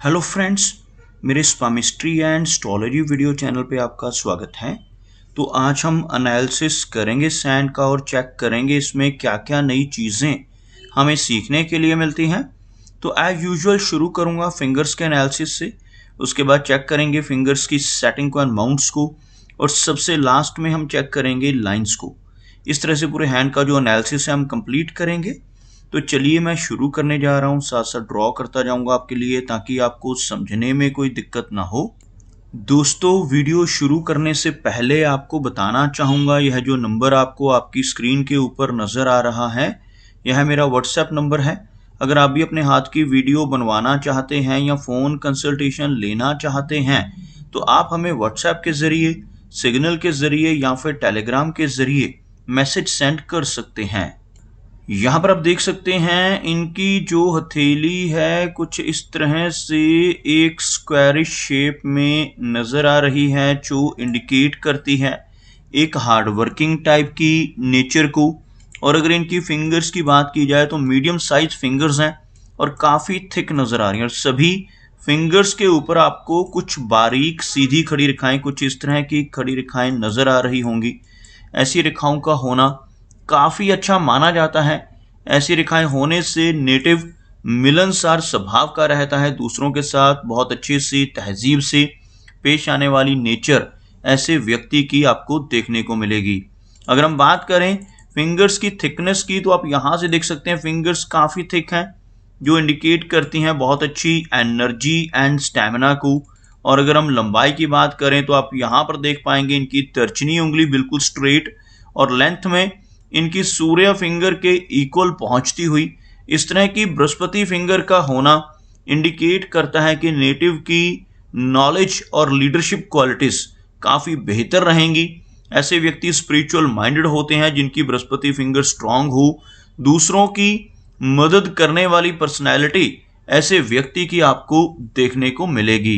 Hello friends, मेरे स्पामिस्ट्री and astrology video channel पे आपका स्वागत है। तो आज हम एनालिसिस करेंगे सैंड का और चेक करेंगे इसमें क्या क्या नई चीज़ें हमें सीखने के लिए मिलती हैं। तो एज यूजुअल शुरू करूंगा फिंगर्स के एनालिसिस से, उसके बाद चेक करेंगे फिंगर्स की सेटिंग को एंड माउंट्स को, और सबसे लास्ट में हम चेक करेंगे लाइंस को। इस तरह से पूरे हैंड का जो एनालिसिस है हम कंप्लीट करेंगे। तो चलिए मैं शुरू करने जा रहा हूँ, साथ साथ ड्रॉ करता जाऊंगा आपके लिए ताकि आपको समझने में कोई दिक्कत ना हो। दोस्तों, वीडियो शुरू करने से पहले आपको बताना चाहूँगा, यह जो नंबर आपको आपकी स्क्रीन के ऊपर नज़र आ रहा है, यह मेरा व्हाट्सएप नंबर है। अगर आप भी अपने हाथ की वीडियो बनवाना चाहते हैं या फ़ोन कंसल्टेशन लेना चाहते हैं तो आप हमें व्हाट्सएप के ज़रिए, सिग्नल के ज़रिए या फिर टेलीग्राम के ज़रिए मैसेज सेंड कर सकते हैं। यहाँ पर आप देख सकते हैं इनकी जो हथेली है कुछ इस तरह से एक स्क्वायरिश शेप में नज़र आ रही है, जो इंडिकेट करती है एक हार्ड वर्किंग टाइप की नेचर को। और अगर इनकी फिंगर्स की बात की जाए तो मीडियम साइज फिंगर्स हैं और काफ़ी थिक नज़र आ रही हैं। और सभी फिंगर्स के ऊपर आपको कुछ बारीक सीधी खड़ी रेखाएं, कुछ इस तरह की खड़ी रेखाएं नज़र आ रही होंगी। ऐसी रेखाओं का होना काफ़ी अच्छा माना जाता है। ऐसी रेखाएं होने से नेटिव मिलनसार स्वभाव का रहता है, दूसरों के साथ बहुत अच्छी सी तहजीब से पेश आने वाली नेचर ऐसे व्यक्ति की आपको देखने को मिलेगी। अगर हम बात करें फिंगर्स की थिकनेस की तो आप यहाँ से देख सकते हैं फिंगर्स काफ़ी थिक हैं, जो इंडिकेट करती हैं बहुत अच्छी एनर्जी एंड स्टैमिना को। और अगर हम लंबाई की बात करें तो आप यहाँ पर देख पाएंगे इनकी तर्जनी उंगली बिल्कुल स्ट्रेट और लेंथ में इनकी सूर्य फिंगर के इक्वल पहुंचती हुई। इस तरह की बृहस्पति फिंगर का होना इंडिकेट करता है कि नेटिव की नॉलेज और लीडरशिप क्वालिटीज काफ़ी बेहतर रहेंगी। ऐसे व्यक्ति स्पिरिचुअल माइंडेड होते हैं जिनकी बृहस्पति फिंगर स्ट्रांग हो। दूसरों की मदद करने वाली पर्सनैलिटी ऐसे व्यक्ति की आपको देखने को मिलेगी।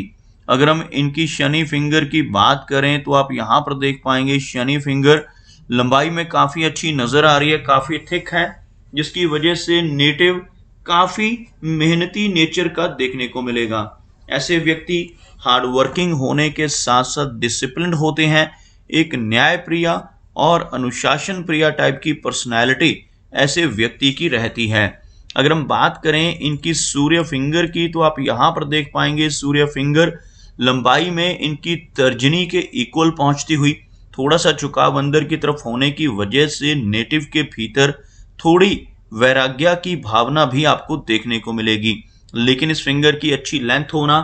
अगर हम इनकी शनि फिंगर की बात करें तो आप यहाँ पर देख पाएंगे शनि फिंगर लंबाई में काफ़ी अच्छी नज़र आ रही है, काफ़ी थिक है, जिसकी वजह से नेटिव काफ़ी मेहनती नेचर का देखने को मिलेगा। ऐसे व्यक्ति हार्ड वर्किंग होने के साथ साथ डिसिप्लिन्ड होते हैं। एक न्यायप्रिय और अनुशासन प्रिय टाइप की पर्सनैलिटी ऐसे व्यक्ति की रहती है। अगर हम बात करें इनकी सूर्य फिंगर की तो आप यहाँ पर देख पाएंगे सूर्य फिंगर लंबाई में इनकी तर्जनी के इक्वल पहुँचती हुई, थोड़ा सा झुकाव अंदर की तरफ होने की वजह से नेटिव के भीतर थोड़ी वैराग्य की भावना भी आपको देखने को मिलेगी। लेकिन इस फिंगर की अच्छी लेंथ होना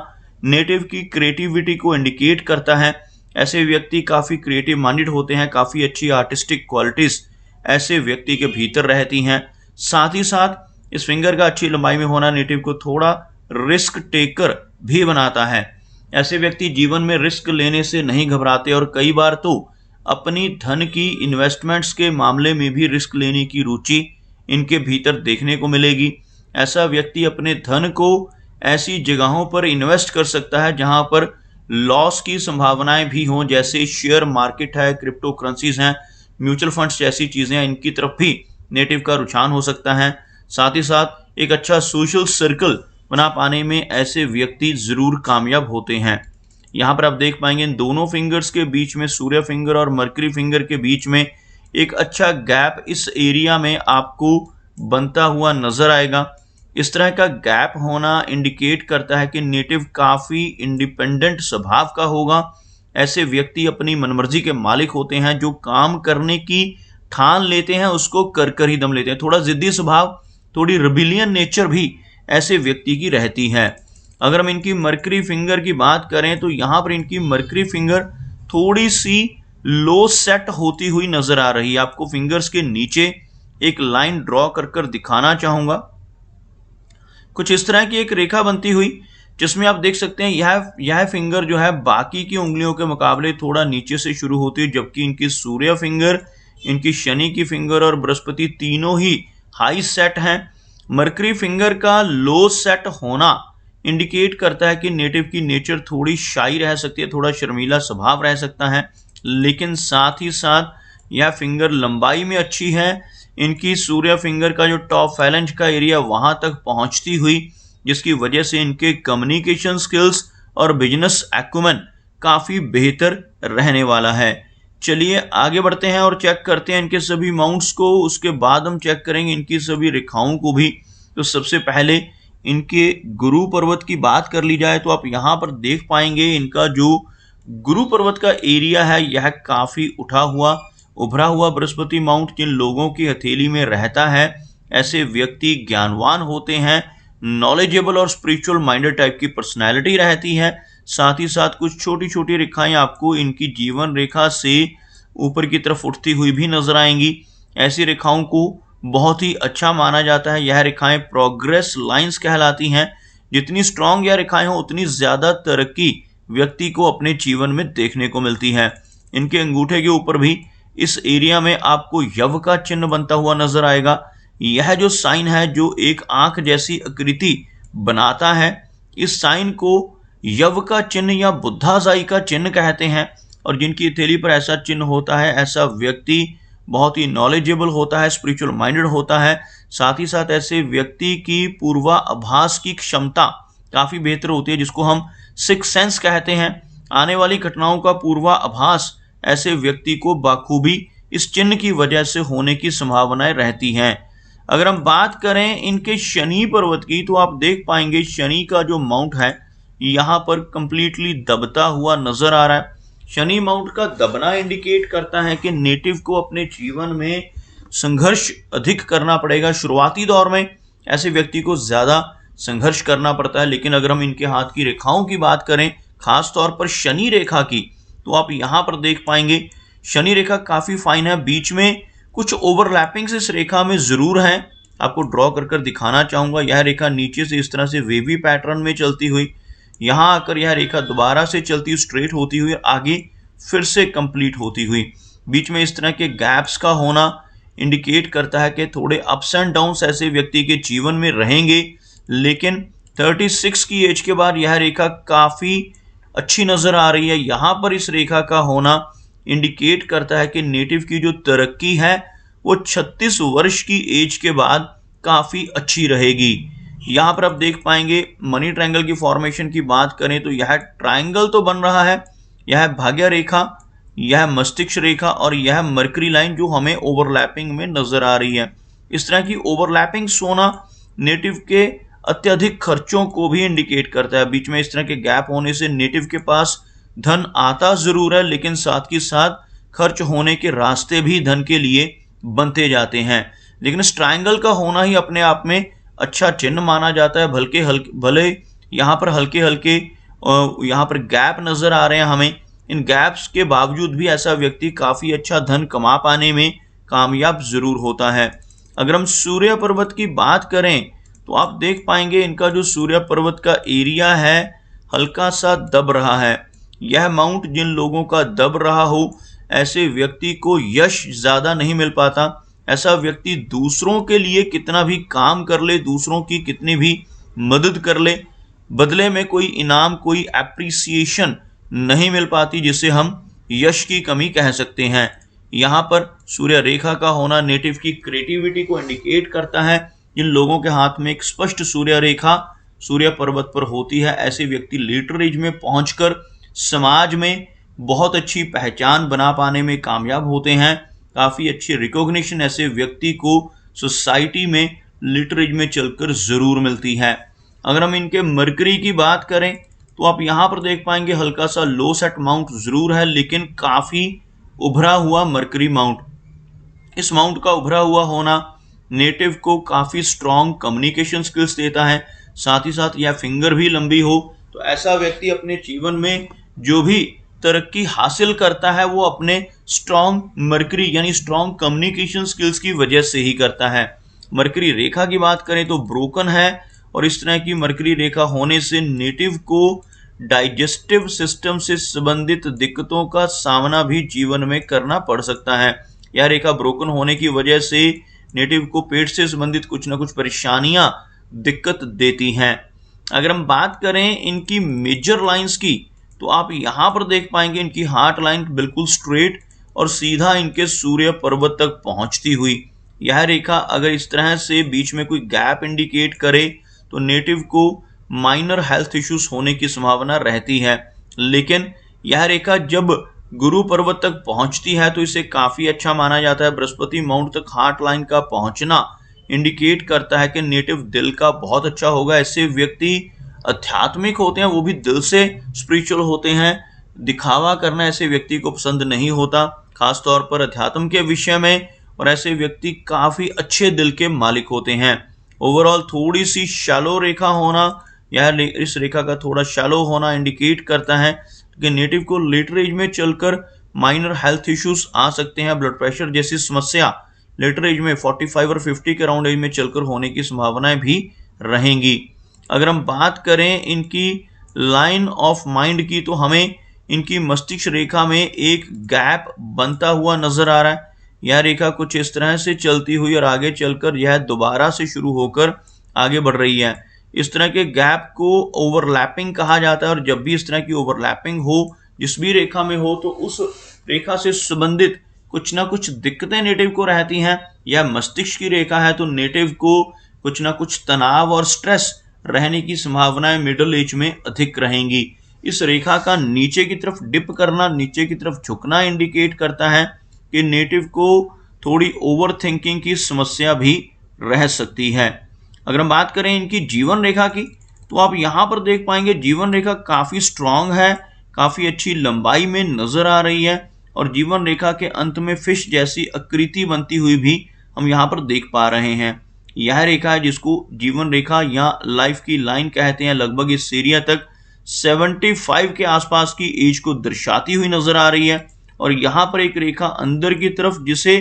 नेटिव की क्रिएटिविटी को इंडिकेट करता है। ऐसे व्यक्ति काफ़ी क्रिएटिव माइंडेड होते हैं, काफ़ी अच्छी आर्टिस्टिक क्वालिटीज़ ऐसे व्यक्ति के भीतर रहती हैं। साथ ही साथ इस फिंगर का अच्छी लंबाई में होना नेटिव को थोड़ा रिस्क टेकर भी बनाता है। ऐसे व्यक्ति जीवन में रिस्क लेने से नहीं घबराते और कई बार तो अपनी धन की इन्वेस्टमेंट्स के मामले में भी रिस्क लेने की रुचि इनके भीतर देखने को मिलेगी। ऐसा व्यक्ति अपने धन को ऐसी जगहों पर इन्वेस्ट कर सकता है जहां पर लॉस की संभावनाएं भी हों, जैसे शेयर मार्केट है, क्रिप्टो करेंसीज हैं, म्यूचुअल फंड्स जैसी चीज़ें हैं, इनकी तरफ भी नेटिव का रुझान हो सकता है। साथ ही साथ एक अच्छा सोशल सर्कल बना पाने में ऐसे व्यक्ति ज़रूर कामयाब होते हैं। यहाँ पर आप देख पाएंगे इन दोनों फिंगर्स के बीच में, सूर्य फिंगर और मरकरी फिंगर के बीच में एक अच्छा गैप इस एरिया में आपको बनता हुआ नजर आएगा। इस तरह का गैप होना इंडिकेट करता है कि नेटिव काफ़ी इंडिपेंडेंट स्वभाव का होगा। ऐसे व्यक्ति अपनी मनमर्जी के मालिक होते हैं, जो काम करने की ठान लेते हैं उसको कर कर ही दम लेते हैं। थोड़ा जिद्दी स्वभाव, थोड़ी रिबिलियन नेचर भी ऐसे व्यक्ति की रहती है। अगर हम इनकी मरकरी फिंगर की बात करें तो यहाँ पर इनकी मरकरी फिंगर थोड़ी सी लो सेट होती हुई नजर आ रही है। आपको फिंगर्स के नीचे एक लाइन ड्रॉ कर कर दिखाना चाहूंगा। कुछ इस तरह की एक रेखा बनती हुई, जिसमें आप देख सकते हैं यह फिंगर जो है बाकी की उंगलियों के मुकाबले थोड़ा नीचे से शुरू होती है, जबकि इनकी सूर्य फिंगर, इनकी शनि की फिंगर और बृहस्पति तीनों ही हाई सेट हैं। मरकरी फिंगर का लो सेट होना इंडिकेट करता है कि नेटिव की नेचर थोड़ी शाई रह सकती है, थोड़ा शर्मीला स्वभाव रह सकता है। लेकिन साथ ही साथ यह फिंगर लंबाई में अच्छी है। इनकी सूर्य फिंगर का जो टॉप फैलेंज का एरिया वहां तक पहुंचती हुई जिसकी वजह से इनके कम्युनिकेशन स्किल्स और बिजनेस एक्यूमेन काफी बेहतर रहने वाला है। चलिए आगे बढ़ते हैं और चेक करते हैं इनके सभी माउंट्स को। उसके बाद हम चेक करेंगे इनकी सभी रेखाओं को भी। तो सबसे पहले इनके गुरु पर्वत की बात कर ली जाए तो आप यहाँ पर देख पाएंगे इनका जो गुरु पर्वत का एरिया है यह काफी उठा हुआ उभरा हुआ बृहस्पति माउंट जिन लोगों की हथेली में रहता है ऐसे व्यक्ति ज्ञानवान होते हैं, नॉलेजेबल और स्पिरिचुअल माइंडेड टाइप की पर्सनैलिटी रहती है। साथ ही साथ कुछ छोटी छोटी रेखाएं आपको इनकी जीवन रेखा से ऊपर की तरफ उठती हुई भी नजर आएंगी। ऐसी रेखाओं को बहुत ही अच्छा माना जाता है। यह रेखाएं प्रोग्रेस लाइंस कहलाती हैं। जितनी स्ट्रांग यह रेखाएं हो उतनी ज्यादा तरक्की व्यक्ति को अपने जीवन में देखने को मिलती है। इनके अंगूठे के ऊपर भी इस एरिया में आपको यव का चिन्ह बनता हुआ नजर आएगा। यह जो साइन है जो एक आंख जैसी आकृति बनाता है, इस साइन को यव का चिन्ह या बुद्धाजाई का चिन्ह कहते हैं। और जिनकी हथेली पर ऐसा चिन्ह होता है ऐसा व्यक्ति बहुत ही नॉलेजेबल होता है, स्पिरिचुअल माइंडेड होता है। साथ ही साथ ऐसे व्यक्ति की पूर्वाभास की क्षमता काफी बेहतर होती है, जिसको हम सिक्स सेंस कहते हैं। आने वाली घटनाओं का पूर्वाभास ऐसे व्यक्ति को बाखूबी इस चिन्ह की वजह से होने की संभावनाएं रहती हैं। अगर हम बात करें इनके शनि पर्वत की तो आप देख पाएंगे शनि का जो माउंट है यहाँ पर कंप्लीटली दबता हुआ नजर आ रहा है। शनि माउंट का दबना इंडिकेट करता है कि नेटिव को अपने जीवन में संघर्ष अधिक करना पड़ेगा। शुरुआती दौर में ऐसे व्यक्ति को ज्यादा संघर्ष करना पड़ता है, लेकिन अगर हम इनके हाथ की रेखाओं की बात करें, खास तौर पर शनि रेखा की, तो आप यहाँ पर देख पाएंगे शनि रेखा काफी फाइन है। बीच में कुछ ओवरलैपिंग्स इस रेखा में जरूर हैं। आपको ड्रॉ कर दिखाना चाहूंगा। यह रेखा नीचे से इस तरह से वेवी पैटर्न में चलती हुई यहाँ आकर यह रेखा दोबारा से चलती स्ट्रेट होती हुई आगे फिर से कंप्लीट होती हुई, बीच में इस तरह के गैप्स का होना इंडिकेट करता है कि थोड़े अप्स एंड डाउन्स ऐसे व्यक्ति के जीवन में रहेंगे। लेकिन 36 की एज के बाद यह रेखा काफी अच्छी नजर आ रही है। यहाँ पर इस रेखा का होना इंडिकेट करता है कि नेटिव की जो तरक्की है वो 36 वर्ष की एज के बाद काफी अच्छी रहेगी। यहाँ पर आप देख पाएंगे मनी ट्रायंगल की फॉर्मेशन की बात करें तो यह ट्रायंगल तो बन रहा है, यह भाग्य रेखा, यह मस्तिष्क रेखा और यह मरकरी लाइन जो हमें ओवरलैपिंग में नजर आ रही है। इस तरह की ओवरलैपिंग सोना नेटिव के अत्यधिक खर्चों को भी इंडिकेट करता है। बीच में इस तरह के गैप होने से नेटिव के पास धन आता जरूर है, लेकिन साथ ही साथ खर्च होने के रास्ते भी धन के लिए बनते जाते हैं। लेकिन इस ट्रायंगल का होना ही अपने आप में अच्छा चिन्ह माना जाता है। भले यहाँ पर हल्के हल्के यहाँ पर गैप नजर आ रहे हैं हमें, इन गैप्स के बावजूद भी ऐसा व्यक्ति काफी अच्छा धन कमा पाने में कामयाब जरूर होता है। अगर हम सूर्य पर्वत की बात करें तो आप देख पाएंगे इनका जो सूर्य पर्वत का एरिया है हल्का सा दब रहा है। यह माउंट जिन लोगों का दब रहा हो ऐसे व्यक्ति को यश ज्यादा नहीं मिल पाता। ऐसा व्यक्ति दूसरों के लिए कितना भी काम कर ले, दूसरों की कितनी भी मदद कर ले, बदले में कोई इनाम, कोई एप्रिसिएशन नहीं मिल पाती, जिसे हम यश की कमी कह सकते हैं। यहाँ पर सूर्य रेखा का होना नेटिव की क्रिएटिविटी को इंडिकेट करता है। जिन लोगों के हाथ में एक स्पष्ट सूर्य रेखा सूर्य पर्वत पर होती है ऐसे व्यक्ति लेटर एज में पहुंचकर समाज में बहुत अच्छी पहचान बना पाने में कामयाब होते हैं। काफी अच्छी रिकॉग्निशन ऐसे व्यक्ति को सोसाइटी में लेटर एज में चलकर जरूर मिलती है। अगर हम इनके मरकरी की बात करें तो आप यहाँ पर देख पाएंगे हल्का सा लो सेट माउंट जरूर है, लेकिन काफी उभरा हुआ मरकरी माउंट। इस माउंट का उभरा हुआ होना नेटिव को काफी स्ट्रॉन्ग कम्युनिकेशन स्किल्स देता है। साथ ही साथ यह फिंगर भी लंबी हो तो ऐसा व्यक्ति अपने जीवन में जो भी तरक्की हासिल करता है वो अपने स्ट्रॉन्ग मरकरी यानी स्ट्रॉन्ग कम्युनिकेशन स्किल्स की वजह से ही करता है। मरकरी रेखा की बात करें तो ब्रोकन है और इस तरह की मरकरी रेखा होने से नेटिव को डाइजेस्टिव सिस्टम से संबंधित दिक्कतों का सामना भी जीवन में करना पड़ सकता है। यह रेखा ब्रोकन होने की वजह से नेटिव को पेट से संबंधित कुछ ना कुछ परेशानियां दिक्कत देती हैं। अगर हम बात करें इनकी मेजर लाइंस की तो आप यहाँ पर देख पाएंगे इनकी हार्ट लाइन बिल्कुल स्ट्रेट और सीधा इनके सूर्य पर्वत तक पहुंचती हुई। यह रेखा अगर इस तरह से बीच में कोई गैप इंडिकेट करे तो नेटिव को माइनर हेल्थ इश्यूज होने की संभावना रहती है। लेकिन यह रेखा जब गुरु पर्वत तक पहुंचती है तो इसे काफी अच्छा माना जाता है। बृहस्पति माउंट तक हार्ट लाइन का पहुंचना इंडिकेट करता है कि नेटिव दिल का बहुत अच्छा होगा। ऐसे व्यक्ति आध्यात्मिक होते हैं, वो भी दिल से स्पिरिचुअल होते हैं। दिखावा करना ऐसे व्यक्ति को पसंद नहीं होता, खास तौर पर अध्यात्म के विषय में, और ऐसे व्यक्ति काफी अच्छे दिल के मालिक होते हैं। ओवरऑल थोड़ी सी शैलो रेखा होना, यह इस रेखा का थोड़ा शैलो होना इंडिकेट करता है कि नेटिव को लेटर एज में चलकर माइनर हेल्थ इश्यूज आ सकते हैं। ब्लड प्रेशर जैसी समस्या लेटर एज में 45 और 50 के राउंड एज में चलकर होने की संभावनाएं भी रहेंगी। अगर हम बात करें इनकी लाइन ऑफ माइंड की, तो हमें इनकी मस्तिष्क रेखा में एक गैप बनता हुआ नजर आ रहा है। यह रेखा कुछ इस तरह से चलती हुई और आगे चलकर यह दोबारा से शुरू होकर आगे बढ़ रही है। इस तरह के गैप को ओवरलैपिंग कहा जाता है, और जब भी इस तरह की ओवरलैपिंग हो जिस भी रेखा में हो, तो उस रेखा से संबंधित कुछ ना कुछ दिक्कतें नेटिव को रहती हैं। यह मस्तिष्क की रेखा है तो नेटिव को कुछ ना कुछ तनाव और स्ट्रेस रहने की संभावनाएं मिडिल एज में अधिक रहेंगी। इस रेखा का नीचे की तरफ डिप करना, नीचे की तरफ झुकना इंडिकेट करता है कि नेटिव को थोड़ी ओवर थिंकिंग की समस्या भी रह सकती है। अगर हम बात करें इनकी जीवन रेखा की, तो आप यहाँ पर देख पाएंगे जीवन रेखा काफी स्ट्रांग है, काफी अच्छी लंबाई में नजर आ रही है, और जीवन रेखा के अंत में फिश जैसी आकृति बनती हुई भी हम यहाँ पर देख पा रहे हैं। यह रेखा है जिसको जीवन रेखा या लाइफ की लाइन कहते हैं। लगभग इस एरिया तक 75 के आसपास की एज को दर्शाती हुई नजर आ रही है। और यहाँ पर एक रेखा अंदर की तरफ जिसे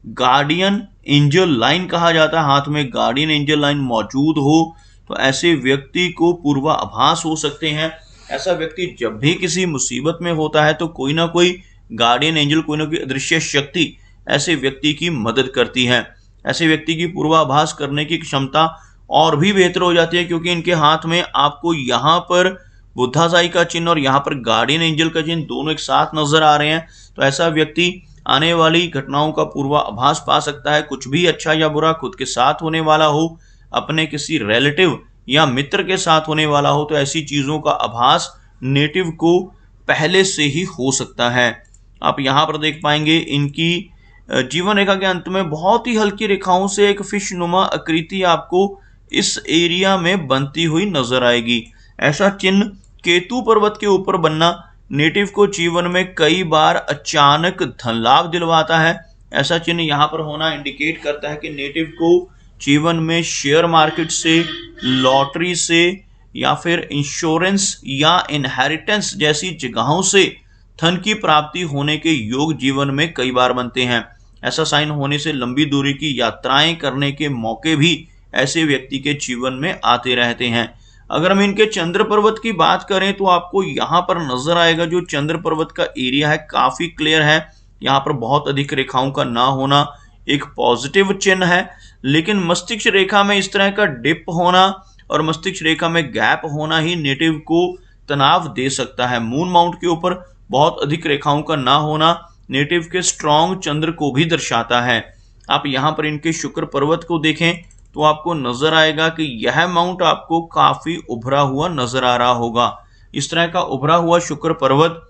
गार्डियन एंजल लाइन कहा जाता है, हाथ में गार्डियन एंजल लाइन मौजूद हो तो ऐसे व्यक्ति को पूर्वाभास हो सकते हैं। ऐसा व्यक्ति जब भी किसी मुसीबत में होता है तो कोई ना कोई गार्डियन एंजल, कोई ना कोई अदृश्य शक्ति ऐसे व्यक्ति की मदद करती है। ऐसे व्यक्ति की पूर्वाभास करने की क्षमता और भी बेहतर हो जाती है, क्योंकि इनके हाथ में आपको यहाँ पर बुद्धासाई का चिन्ह और यहाँ पर गार्डियन एंजल का चिन्ह दोनों एक साथ नजर आ रहे हैं। तो ऐसा व्यक्ति आने वाली घटनाओं का पूर्वाभास पा सकता है। कुछ भी अच्छा या बुरा खुद के साथ होने वाला हो, अपने किसी रिलेटिव या मित्र के साथ होने वाला हो, तो ऐसी चीजों का आभास नेटिव को पहले से ही हो सकता है। आप यहाँ पर देख पाएंगे इनकी जीवन रेखा के अंत में बहुत ही हल्की रेखाओं से एक फिश नुमा आकृति आपको इस एरिया में बनती हुई नजर आएगी। ऐसा चिन्ह केतु पर्वत के ऊपर बनना नेटिव को जीवन में कई बार अचानक धन लाभ दिलवाता है। ऐसा चिन्ह यहाँ पर होना इंडिकेट करता है कि नेटिव को जीवन में शेयर मार्केट से, लॉटरी से, या फिर इंश्योरेंस या इनहेरिटेंस जैसी जगहों से धन की प्राप्ति होने के योग जीवन में कई बार बनते हैं। ऐसा साइन होने से लंबी दूरी की यात्राएं करने के मौके भी ऐसे व्यक्ति के जीवन में आते रहते हैं। अगर हम इनके चंद्र पर्वत की बात करें तो आपको यहाँ पर नजर आएगा जो चंद्र पर्वत का एरिया है काफी क्लियर है। यहाँ पर बहुत अधिक रेखाओं का ना होना एक पॉजिटिव चिन्ह है, लेकिन मस्तिष्क रेखा में इस तरह का डिप होना और मस्तिष्क रेखा में गैप होना ही नेटिव को तनाव दे सकता है। मून माउंट के ऊपर बहुत अधिक रेखाओं का ना होना नेटिव के स्ट्रॉन्ग चंद्र को भी दर्शाता है। आप यहाँ पर इनके शुक्र पर्वत को देखें तो आपको नजर आएगा कि यह माउंट आपको काफी उभरा हुआ नजर आ रहा होगा। इस तरह का उभरा हुआ शुक्र पर्वत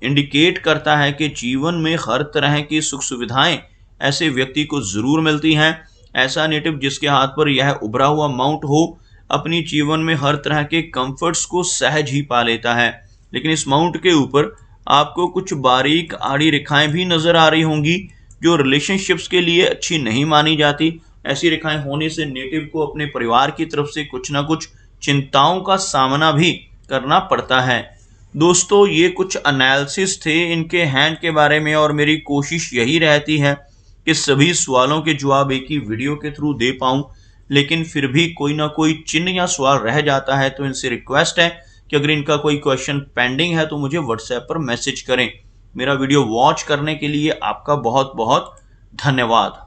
इंडिकेट करता है कि जीवन में हर तरह की सुख सुविधाएं ऐसे व्यक्ति को जरूर मिलती हैं। ऐसा नेटिव जिसके हाथ पर यह उभरा हुआ माउंट हो अपनी जीवन में हर तरह के कंफर्ट्स को सहज ही पा लेता है। लेकिन इस माउंट के ऊपर आपको कुछ बारीक आड़ी रेखाएं भी नजर आ रही होंगी जो रिलेशनशिप्स के लिए अच्छी नहीं मानी जाती। ऐसी रेखाएं होने से नेटिव को अपने परिवार की तरफ से कुछ ना कुछ चिंताओं का सामना भी करना पड़ता है। दोस्तों, ये कुछ एनालिसिस थे इनके हैंड के बारे में, और मेरी कोशिश यही रहती है कि सभी सवालों के जवाब एक ही वीडियो के थ्रू दे पाऊं, लेकिन फिर भी कोई ना कोई चिन्ह या सवाल रह जाता है। तो इनसे रिक्वेस्ट है कि अगर इनका कोई क्वेश्चन पेंडिंग है तो मुझे व्हाट्सएप पर मैसेज करें। मेरा वीडियो वॉच करने के लिए आपका बहुत बहुत धन्यवाद।